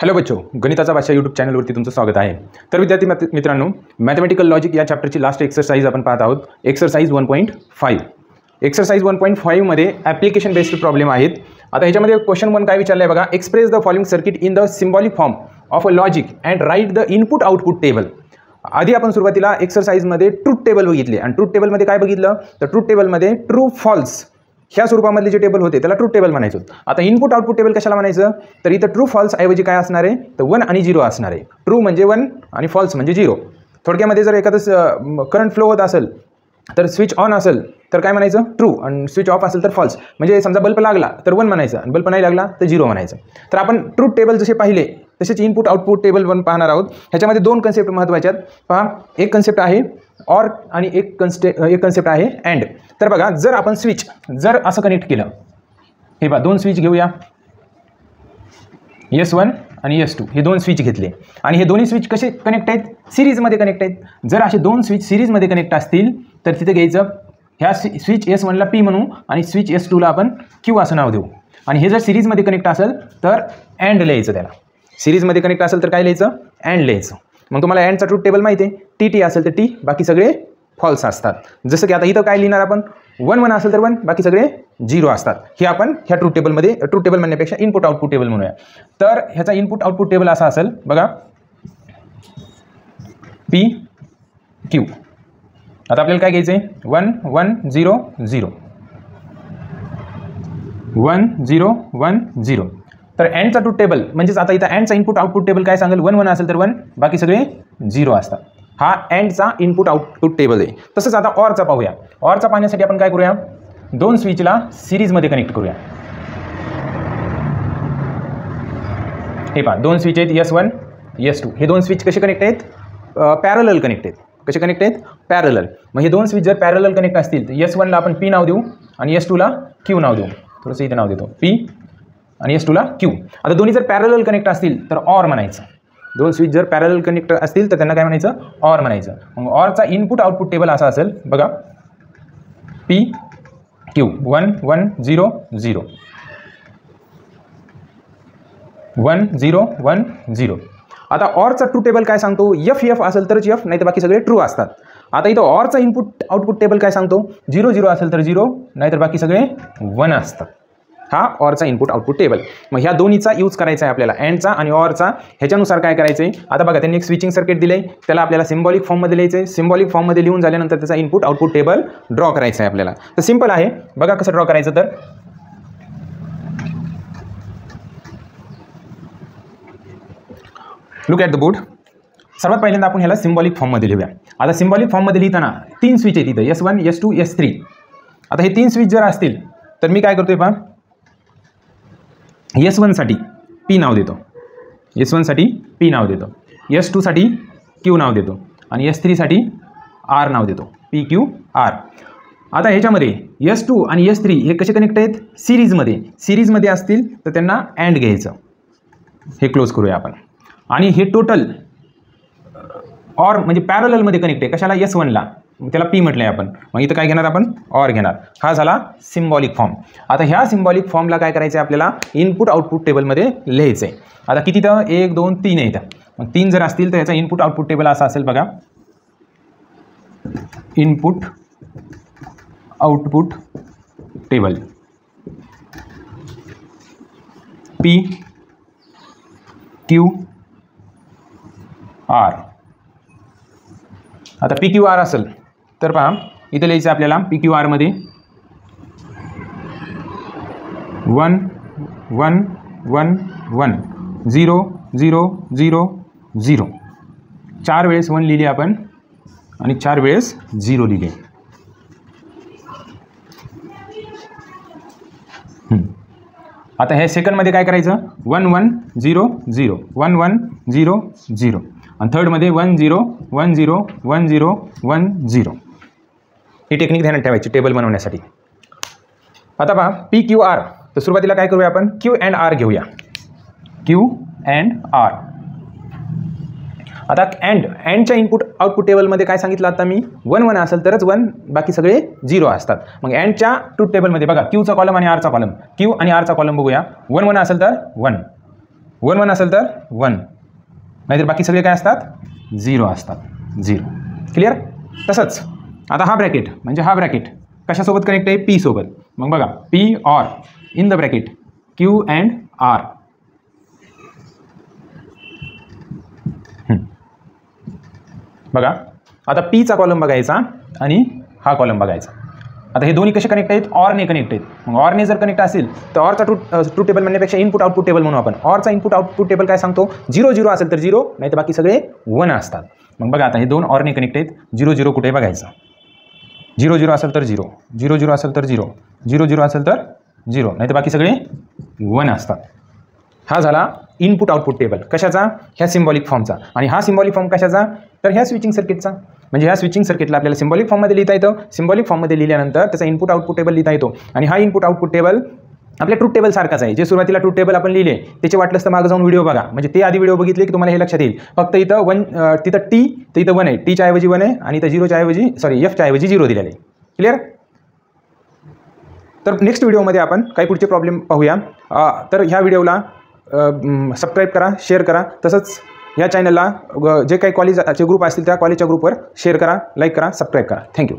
Hello बच्चो, गणिताचा भाषा यूट्यूब चॅनलवरती तुमचं स्वागत आहे. तर विद्यार्थी मित्रांनो, मॅथमॅटिकल लॉजिक या चॅप्टरची लास्ट एक्सरसाइज आपण पाहत आहोत. एक्सरसाइज 1.5. एक्सरसाइज 1.5 मध्ये ॲप्लिकेशन बेस्ड प्रॉब्लेम आहेत. आता ह्याच्यामध्ये क्वेश्चन 1 काय विचारलं आहे बघा. Express the following circuit in the symbolic form of a logic and write the input output table. आधी आपण सुरुवातीला एक्सरसाइजमध्ये ट्रूथ टेबल बघितले आणि ट्रूथ टेबलमध्ये काय बघितलं तर ट्रूथ टेबलमध्ये ट्रू फॉल्स ह्या स्वरूपामधले जे टेबल होते त्याला ट्रूथ टेबल म्हणायचं. आता इनपुट आउटपुट टेबल कशाला म्हणायचं तर इथं ट्रू फॉल्स ऐवजी काय असणार आहे तर 1 आणि 0 असणार आहे. ट्रू म्हणजे 1 आणि फॉल्स म्हणजे 0. थोडक्यामध्ये जर एखादं करंट फ्लो होत असेल तर स्विच ऑन असेल तर काय म्हणायचं ट्रू आणि स्विच ऑफ असेल तर फॉल्स. म्हणजे समजा बल्ब लागला तर 1 म्हणायचं आणि बल्ब नाही लागला तर 0 म्हणायचं. तर आपण ट्रूथ टेबल जसे पाहिले तसेच इनपुट आउटपुट टेबल पण पाहणार आहोत. ह्याच्यामध्ये दोन कन्सेप्ट महत्त्वाचे आहेत. पहा, एक कन्सेप्ट आहे ऑर आणि एक कन्सेप्ट आहे अँड. तर बघा, जर आपण स्विच जर असं कनेक्ट केलं, हे बघा दोन स्विच घेऊया, S1 आणि S2 हे दोन स्विच घेतले आणि हे दोन्ही स्विच कसे कनेक्ट आहेत सिरीजमध्ये कनेक्ट आहेत. जर असे दोन स्विच सिरीजमध्ये कनेक्ट असतील तर तिथे घ्यायचं ह्या स्विच S1ला P म्हणू आणि स्विच S2ला आपण Q असं नाव देऊ. आणि हे जर सिरीजमध्ये कनेक्ट असेल तर अँड लिहायचं. त्याला सिरीजमध्ये कनेक्ट असेल तर काय लिहायचं अँड लिहायचं. मग तुम्हाला अँडचा ट्रूथ टेबल माहिती आहे. TT असेल तर T, बाकी सगळे फॉल्स असतात. जसं की आता इथं काय लिहिणार आपण 1 असेल तर 1, बाकी सगळे 0 असतात. हे आपण ह्या ट्रूथ टेबलमध्ये ट्रूथ टेबल म्हणण्यापेक्षा इनपुट आउटपुट टेबल म्हणूया. तर ह्याचा इनपुट आउटपुट टेबल असा असेल बघा, P Q. आता आपल्याला काय घ्यायचं आहे 1 1 0 0 1 0 1 0. तर अँडचा ट्रूथ टेबल म्हणजेच आता इथं अँडचा इनपुट आउटपुट टेबल काय सांगेल 1 असेल तर 1, बाकी सगळे 0 असतात. हा अँडचा इनपुट आउटपुट टेबल आहे. तसंच आता ऑरचा पाहूया. ऑरचा पाहण्यासाठी आपण काय करूया, दोन स्विचला सिरीजमध्ये कनेक्ट करूया. हे पहा, दोन स्विच आहेत S1 S2. हे दोन स्विच कसे कनेक्ट आहेत पॅरलल कनेक्ट आहेत. कसे कनेक्ट आहेत पॅरलल. मग हे दोन स्विच जर पॅरलल कनेक्ट असतील तर S1ला आपण P नाव देऊ आणि S2ला Q नाव देऊ. थोडंसं इथे नाव देतो P आणि S2ला Q. आता दोन्ही जर पॅरलल कनेक्ट असतील तर ऑर म्हणायचं. दोन स्विच जर पॅरलल कनेक्ट असतील तर त्यांना काय म्हणायचं ऑर म्हणायचं. मग ऑरचा इनपुट आउटपुट टेबल असा असेल बघा, P Q 1 1 0 0 1 0 1 0. आता ऑरचा ट्रू टेबल काय सांगतो F असेल तरच F, नाही तर बाकी सगळे ट्रू असतात. आता इथं ऑरचा इनपुट आउटपुट टेबल काय सांगतो 0 0 असेल तर 0, नाहीतर बाकी सगळे 1 असतात. हा ऑरचा इनपुट आउटपुट टेबल. मग ह्या दोन्हीचा यूज करायचा आहे आपल्याला, अँडचा आणि ऑरचा. ह्याच्यानुसार काय करायचं आहे आता बघा, त्यांनी एक स्विचिंग सर्किट दिलं आहे, त्याला आपल्याला सिम्बॉलिक फॉर्ममध्ये लिहायचं आहे. सिम्बॉलिक फॉर्ममध्ये लिहून झाल्यानंतर त्याचा इनपुट आउटपुट टेबल ड्रॉ करायचं आहे आपल्याला. तर सिम्पल आहे बघा कसं ड्रॉ करायचं. तर लुक ॲट द बोर्ड. सर्वात पहिल्यांदा आपण ह्याला सिम्बॉलिक फॉर्ममध्ये लिहूया. आता सिम्बॉलिक फॉर्ममध्ये लिहिताना 3 स्विच आहेत इथं S1 S2 S3. आता हे 3 स्विच जर असतील तर मी काय करतोय पहा, S1 साठी P नाव देतो, S1 साठी P नाव देतो, S2 साठी Q नाव देतो आणि S3 साठी R नाव देतो, PQR. आता ह्याच्यामध्ये S2 आणि S3 हे कसे कनेक्ट आहेत सिरीजमध्ये असतील तर त्यांना अँड घ्यायचं. हे क्लोज करूया आपण. आणि हे टोटल ऑर म्हणजे पॅरललमध्ये कनेक्ट आहे कशाला S1ला, त्याला P म्हटलं आहे आपण. मग इथं काय घेणार आपण ऑर घेणार. हा झाला सिम्बॉलिक फॉर्म. आता ह्या सिम्बॉलिक फॉर्मला काय करायचं आहे आपल्याला इनपुट आउटपुट टेबलमध्ये लिहायचं आहे. आता किती तर 1 2 3 आहे इथं. मग 3 जर असतील तर याचा इनपुट आउटपुट टेबल असा असेल बघा, input output table P Q R. आता PQR असेल तर पहा इथं लिहायचं आपल्याला PQR मध्ये 1 1 1 1 0 0 0 0. 4 वेळेस 1 लिहिले आपण आणि 4 वेळेस 0 लिहिले. आता हे सेकंडमध्ये काय करायचं 1 1 0 0 1 1 0 0 आणि थर्डमध्ये 1 0 1 0 1 0 1 0. ही टेक्निक ध्यानात ठेवायची टेबल बनवण्यासाठी. आता पहा PQR. तर सुरुवातीला काय करूया आपण Q अँड R घेऊया. Q and R. आता अँडच्या इनपुट आउटपुट टेबलमध्ये काय सांगितलं आता मी 1 1 असेल तरच 1, बाकी सगळे 0 असतात. मग अँडच्या ट्रूथ टेबलमध्ये बघा Qचा कॉलम आणि Rचा कॉलम, Q आणि Rचा कॉलम बघूया. 1 1 असेल तर 1, 1 1 असेल तर 1, नाहीतर बाकी सगळे काय असतात 0 असतात, 0. क्लिअर. तसंच आता हा ब्रॅकेट म्हणजे हा ब्रॅकेट कशासोबत कनेक्ट आहे, पी सोबत. मग बघा P or in the bracket Q and R. बघा आता पीचा कॉलम बघायचा आणि हा कॉलम बघायचा. आता हे दोन्ही कसे कनेक्ट आहेत, ऑरने कनेक्ट आहेत. मग ऑरने जर कनेक्ट असेल तर ऑरचा ट्रूथ टेबल म्हणण्यापेक्षा इनपुट आउटपुट टेबल म्हणू आपण. ऑरचा इनपुट आउटपुट टेबल काय सांगतो, 0 0 असेल तर 0, नाही तर बाकी सगळे 1 असतात. मग बघा आता हे दोन ऑरने कनेक्ट आहेत. 0 0 कुठे बघायचं, 0 0 असेल तर 0, 0 0 असेल तर 0, 0 0 असेल तर 0, नाही तर बाकी सगळे 1 असतात. हा झाला इनपुट आउटपुट टेबल कशाचा, ह्या सिम्बॉलिक फॉर्मचा. आणि हा सिम्बॉलिक फॉर्म कशाचा, तर ह्या स्विचिंग सर्किटचा. म्हणजे ह्या स्विचिंग सर्किटला आपल्याला सिम्बॉलिक फॉर्ममध्ये लिहिता येतं. सिम्बॉलिक फॉर्ममध्ये लिहिल्यानंतर त्याचा इनपुट आउटपुट टेबल लिहिता येतो. आणि हा इनपुट आउटपुट टेबल आपल्या ट्रूथ टेबल सारखाच आहे. जे सुरुवातीला ट्रूथ टेबल आपण लिहिले त्याचे वाटलंच तर मागं जाऊन व्हिडिओ बघा, म्हणजे ते आधी व्हिडिओ बघितले की तुम्हाला हे लक्षात येईल. फक्त इथं 1 तिथं टी तर इथं 1 आहे, टीच्या ऐवजी 1 आहे आणि इथं 0च्या ऐवजी एफच्या ऐवजी 0 दिलेलं आहे. क्लिअर. तर नेक्स्ट व्हिडिओमध्ये आपण काही पुढचे प्रॉब्लेम पाहूया. तर ह्या व्हिडिओला सबस्क्राईब करा, शेअर करा. तसंच या चॅनलला जे काही कॉलेजचे ग्रुप असतील त्या कॉलेजच्या ग्रुपवर शेअर करा, लाईक करा, सबस्क्राईब करा. थँक्यू.